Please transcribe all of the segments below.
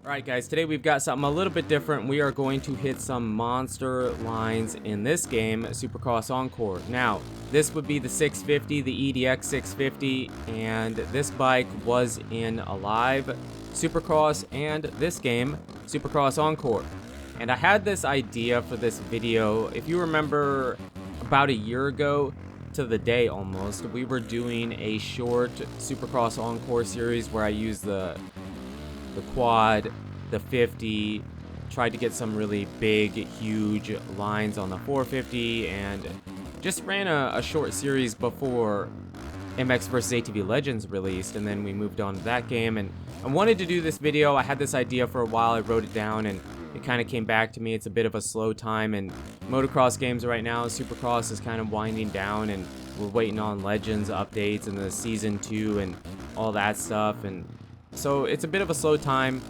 Alright guys, today we've got something a little bit different. We are going to hit some monster lines in this game, Supercross Encore. Now, this would be the 650, the EDX 650, and this bike was in Alive, Supercross, and this game, Supercross Encore. And I had this idea for this video, if you remember, about a year ago, to the day almost, we were doing a short Supercross Encore series where I used the quad, the 50, tried to get some really big, huge lines on the 450, and just ran a short series before MX vs ATV Legends released, and then we moved on to that game. And I wanted to do this video. I had this idea for a while. I wrote it down, and it kind of came back to me. It's a bit of a slow time, and motocross games right now, Supercross is kind of winding down, and we're waiting on Legends updates and the Season 2 and all that stuff, and so it's a bit of a slow time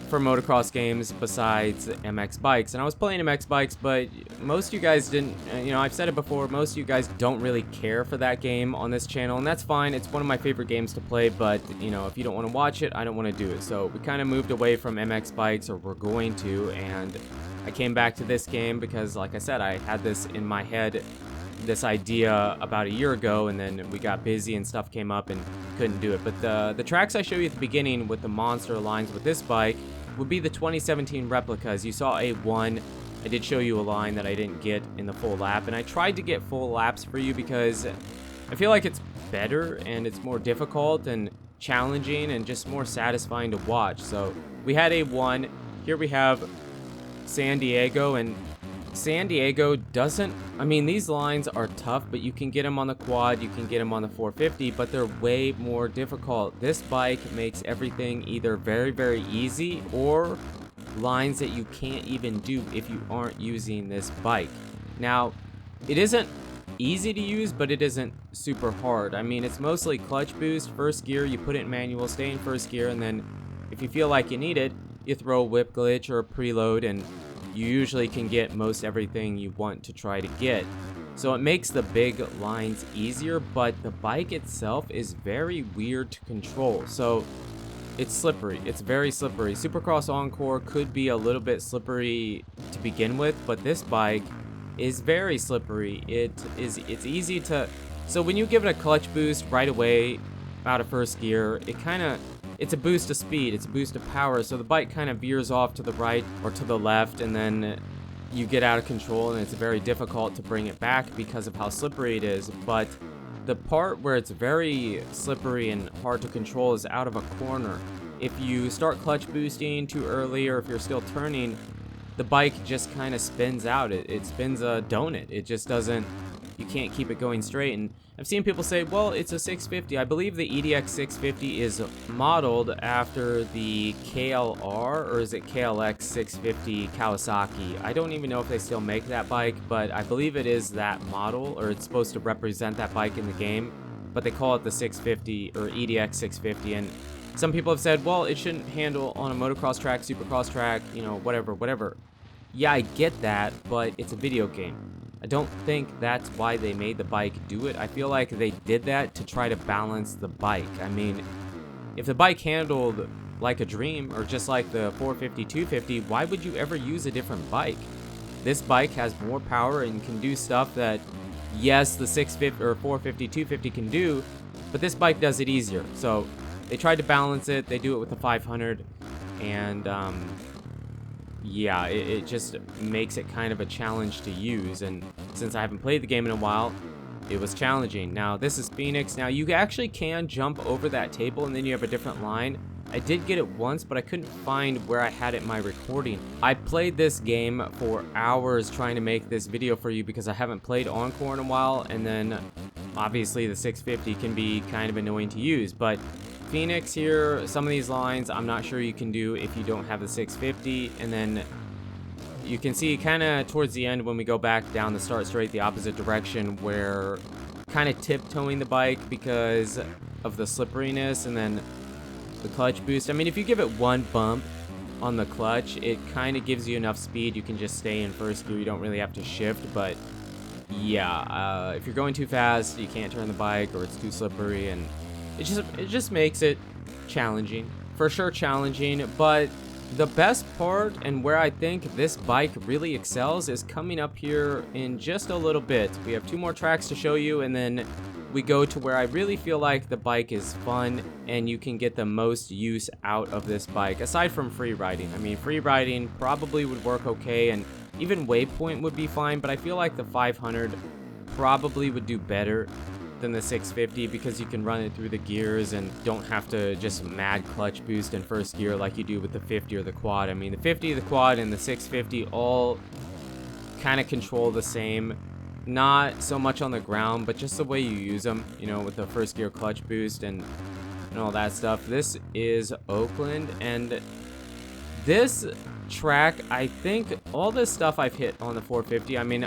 for motocross games besides MX bikes. And I was playing MX bikes, but most of you guys didn't, I've said it before, most of you guys don't really care for that game on this channel, and that's fine. It's one of my favorite games to play, but if you don't want to watch it, I don't want to do it. So we kind of moved away from MX bikes, or we're going to, and I came back to this game because, like I said, I had this in my head, this idea about a year ago, and then we got busy and stuff came up and couldn't do it. But the tracks I show you at the beginning with the monster lines with this bike would be the 2017 replicas. You saw A1. I did show you a line that I didn't get in the full lap, and I tried to get full laps for you because I feel like it's better and it's more difficult and challenging and just more satisfying to watch. So we had A1. Here we have San Diego, and San Diego doesn't, these lines are tough, but you can get them on the quad, you can get them on the 450, but they're way more difficult. This bike makes everything either very, very easy or lines that you can't even do if you aren't using this bike. Now, it isn't easy to use, but it isn't super hard. It's mostly clutch boost, first gear, you put it in manual, stay in first gear, and then if you feel like you need it, you throw a whip glitch or a preload, and you usually can get most everything you want to try to get. So it makes the big lines easier, but the bike itself is very weird to control. So it's slippery. It's very slippery. Supercross Encore could be a little bit slippery to begin with, but this bike is very slippery. It's easy to, so when you give it a clutch boost right away out of first gear, it's a boost of speed, it's a boost of power, so the bike kind of veers off to the right or to the left, and then you get out of control, and it's very difficult to bring it back because of how slippery it is. But the part where it's very slippery and hard to control is out of a corner. If you start clutch boosting too early, or if you're still turning, the bike just kind of spins out. It spins a donut. It just doesn't, you can't keep it going straight. And I've seen people say, well, it's a 650. I believe the EDX 650 is modeled after the KLR, or is it KLX 650 Kawasaki? I don't even know if they still make that bike, but I believe it is that model, or it's supposed to represent that bike in the game, but they call it the 650 or EDX 650. And some people have said, well, it shouldn't handle on a motocross track, supercross track, whatever. Yeah, I get that, but it's a video game. I don't think that's why they made the bike do it. I feel like they did that to try to balance the bike. If the bike handled like a dream, or just like the 450, 250, why would you ever use a different bike? This bike has more power and can do stuff that, yes, the 650 or 450, 250 can do, but this bike does it easier. So they tried to balance it. They do it with the 500, and yeah, it just makes it kind of a challenge to use, and since I haven't played the game in a while, it was challenging. Now, this is Phoenix. Now, you actually can jump over that table, and then you have a different line. I did get it once, but I couldn't find where I had it in my recording. I played this game for hours trying to make this video for you because I haven't played Encore in a while, and then obviously the 650 can be kind of annoying to use, but Phoenix here, some of these lines I'm not sure you can do if you don't have the 650, and then you can see kind of towards the end when we go back down the start straight the opposite direction, where kind of tiptoeing the bike because of the slipperiness, and then the clutch boost. If you give it one bump on the clutch, it kind of gives you enough speed. You can just stay in first gear, you don't really have to shift. But yeah, if you're going too fast, you can't turn the bike, or it's too slippery, and it just makes it challenging, for sure challenging. But The best part and where I think this bike really excels is coming up here in just a little bit. We have 2 more tracks to show you, and then we go to where I really feel like the bike is fun and you can get the most use out of this bike, aside from free riding. I mean, free riding probably would work okay, and even Waypoint would be fine, but I feel like the 500 probably would do better than the 650 because you can run it through the gears and don't have to just mad clutch boost in first gear like you do with the 50 or the quad. I mean, the 50, the quad, and the 650 all kind of control the same. Not so much on the ground, but just the way you use them, you know, with the first gear clutch boost and all that stuff. This is Oakland, and this track, I think all this stuff I've hit on the 450. I mean,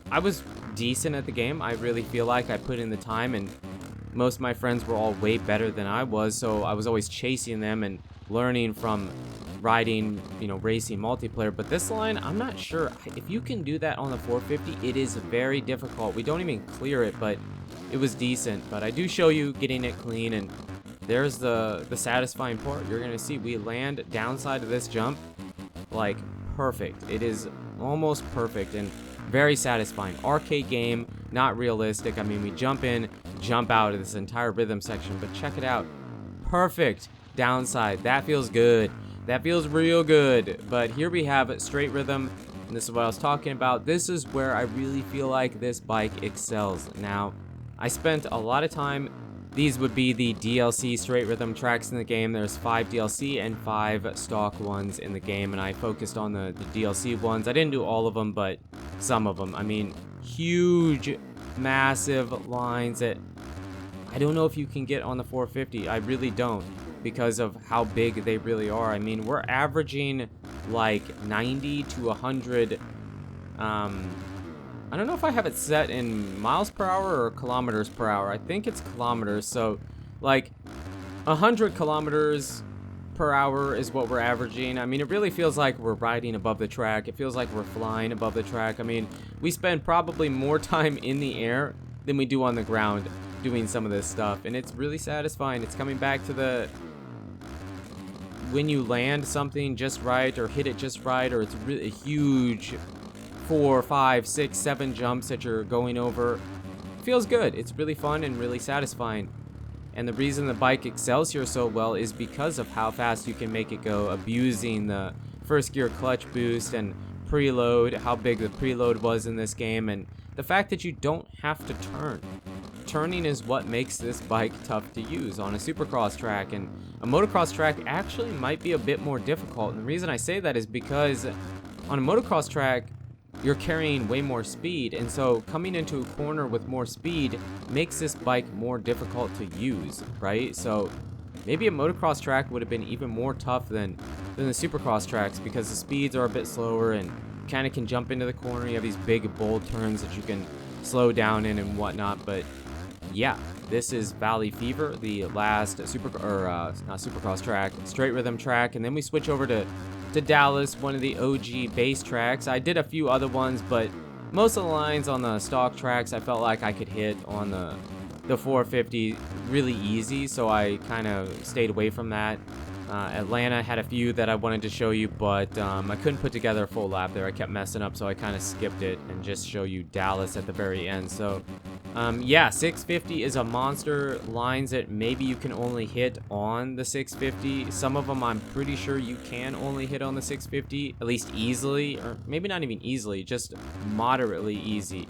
I was decent at the game. I really feel like I put in the time, and most of my friends were all way better than I was, so I was always chasing them and learning from riding, you know, racing multiplayer. But this line, I'm not sure if you can do that on the 450. It is very difficult. We don't even clear it, but it was decent. But I do show you getting it clean, and there's the satisfying part. You're gonna see we land downside of this jump like perfect. It is almost perfect and very satisfying. Arcade game, not realistic. I mean, we jump in, jump out of this entire rhythm section, but check it out. Perfect downside. That feels good. That feels real good. But here we have straight rhythm, and this is what I was talking about. This is where I really feel like this bike excels. Now, I spent a lot of time. These would be the DLC straight rhythm tracks in the game. There's 5 DLC and 5 stock ones in the game, and I focused on the DLC ones. I didn't do all of them, but some of them. I mean, huge, massive lines that I don't know if you can get on the 450. I really don't, because of how big they really are. I mean, we're averaging like 90 to 100. I don't know if I have it set in miles per hour or kilometers per hour. I think it's kilometers. So like 100 kilometers per hour is what we're averaging. I mean, it really feels like we're riding above the track. It feels like we're flying above the track. I mean, we spend probably more time in the air than we do on the ground doing some of this stuff, and it's really satisfying. It's coming back to the when you land something just right or hit it just right, or it's really a huge 4, 5, 6, 7 jumps that you're going over. It feels good. It's really fun and really satisfying. And the reason the bike excels here so well is because of how fast you can make it go, abusing the first gear clutch boost and preload, how big the preload was in this game, and the fact that you don't have to turn. Turning is what makes this bike tough to use on a supercross track, and a motocross track actually might be a bit more difficult. And the reason I say that is because on a motocross track, you're carrying way more speed, and so coming into a corner with more speed makes this bike more difficult to use, right? So maybe a motocross track would have been even more tough than the supercross tracks, because the speeds are a bit slower and kind of can jump into the corner. You have these big bold turns that you can slow down in and whatnot. But yeah, this is Valley Fever, the last not supercross track, straight rhythm track, and then we switch over to Dallas, one of the OG base tracks. I did a few other ones, but most of the lines on the stock tracks I felt like I could hit on the 450 really easy, so I kind of stayed away from that. Atlanta had a few that I wanted to show you, but I couldn't put together a full lap there. I kept messing up, so I kind of skipped it and just show you Dallas at the very end. So yeah, 650 is a monster. Lines that maybe you can only hit on the 650. Some of them I'm pretty sure you can only hit on the 650, at least easily, or maybe not even easily, just moderately easy.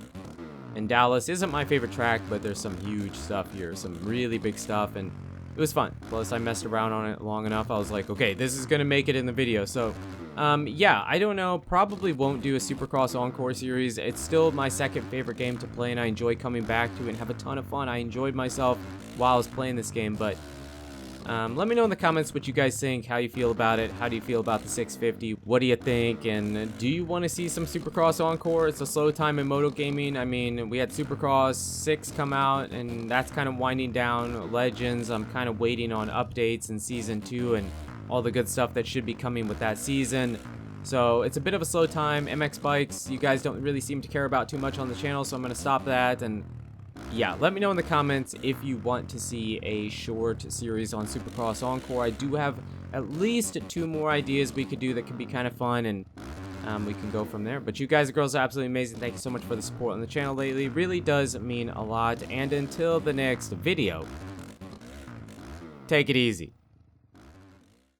And Dallas isn't my favorite track, but there's some huge stuff here, some really big stuff, and it was fun. Plus, I messed around on it long enough. I was like, okay, this is gonna make it in the video. So yeah, I don't know, probably won't do a Supercross Encore series. It's still my second favorite game to play, and I enjoy coming back to it and have a ton of fun. I enjoyed myself while I was playing this game. But let me know in the comments what you guys think, how you feel about it. How do you feel about the 650? What do you think? And do you want to see some Supercross Encore? It's a slow time in moto gaming. I mean, we had Supercross 6 come out, and that's kind of winding down. Legends, I'm kind of waiting on updates in Season 2 and all the good stuff that should be coming with that season. So it's a bit of a slow time. MX Bikes, you guys don't really seem to care about too much on the channel, so I'm going to stop that. And yeah, let me know in the comments if you want to see a short series on Supercross Encore. I do have at least 2 more ideas we could do that could be kind of fun, and we can go from there. But you guys and girls are absolutely amazing. Thank you so much for the support on the channel lately. Really does mean a lot. And until the next video, take it easy.